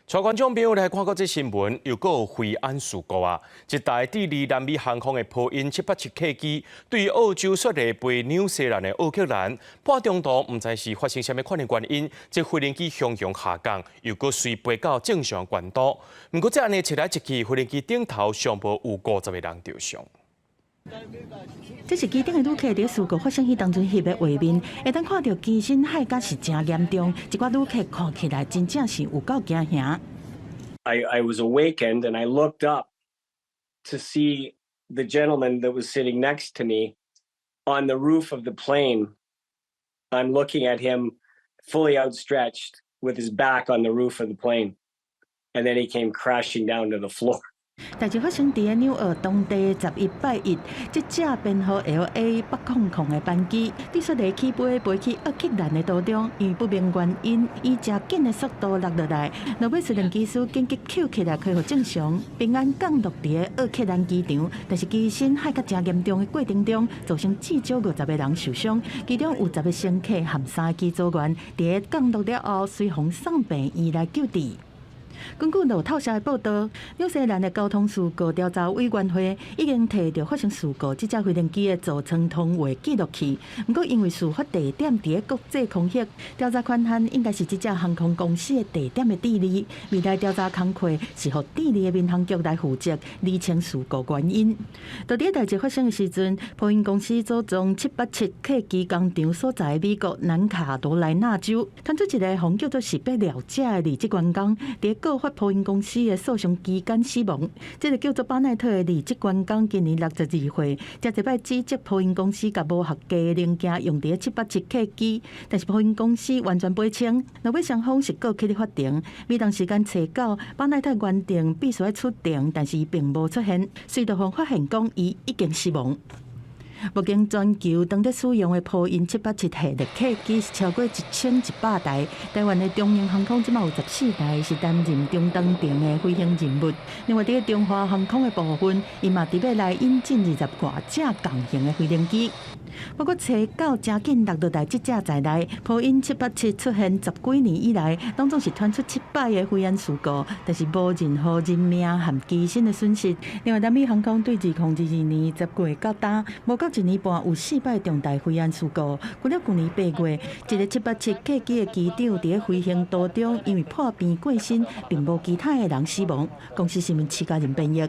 蔡观众朋友来看到这新闻，又有飞安事故啊！一台伫离南美航空的波音787客机，对澳洲雪梨飞纽西兰的奥克兰，半中途唔知是发生什么款的原因，这飞行机向下降，又搁随飞到正常轨道。不过这样呢，一来一去，飞行机顶头上无有50个人着伤。 这是机顶的旅客伫事故发生迄当中翕的画面，会当看到机身海甲是真严重，一寡旅客看起来真正是有够惊吓。I was awakened and I looked up to see the gentleman that was sitting next to me on the roof of the plane. I'm looking at him fully outstretched with his back on the roof of the plane, and then he came crashing down to the floor. 代志发生伫纽澳当地11拜1，这架编号 LA800的班机，伫雪梨起飞飞去奥克兰的途中，因不明原因，以真紧的速度落落来，落尾虽然机师紧急救起来，恢复正常，平安降落伫奥克兰机场，但是机身海甲真严重的过程中，造成至少50个人受伤，其中有10个乘客含3个机组员，伫降落了后，随红送病院来救治。 根据路透社的报道，纽西兰的交通事故调查委员会已经摕到发生事故这架飞行机的座舱通话记录器。不过，因为事发地点伫国际空域，调查权限应该是这架航空公司的地点的地理。未来调查工作是由地理的民航局来负责厘清事故原因。到底代志发生的时阵，波音公司组装787客机工厂所在的美国南卡罗来纳州，传出一个红叫做“是被了解”的离职员工，伫告发波音公司的诉讼期间死亡。这个叫做巴奈特的离职员工今年62岁，这一摆指责波音公司甲无合格的零件用伫787客机，但是波音公司完全赔偿。若尾双方是告起咧法庭，每当时间找到巴奈特原定必须要出庭，但是伊并无出现，随后方发现讲伊已经死亡。 目前全球当地使用的波音787系列客机是超过1100台，台湾的中英航空即马有14台是担任中等程的飞行任务。另外，伫中华航空的部分，伊嘛伫要来引进20多架共型的飞行机。不过，找到真紧落落来这架在内，波音787出现10几年以来，当中是传出7摆的飞安事故，但是无任何人命和机身的损失。另外，南美航空对2022年10月到今，无到1年半有4摆重大飞安事故。除了去年8月，一个787客机的机长伫飞行途中因为破病过身，并无其他的人死亡。公司新闻7家人编译。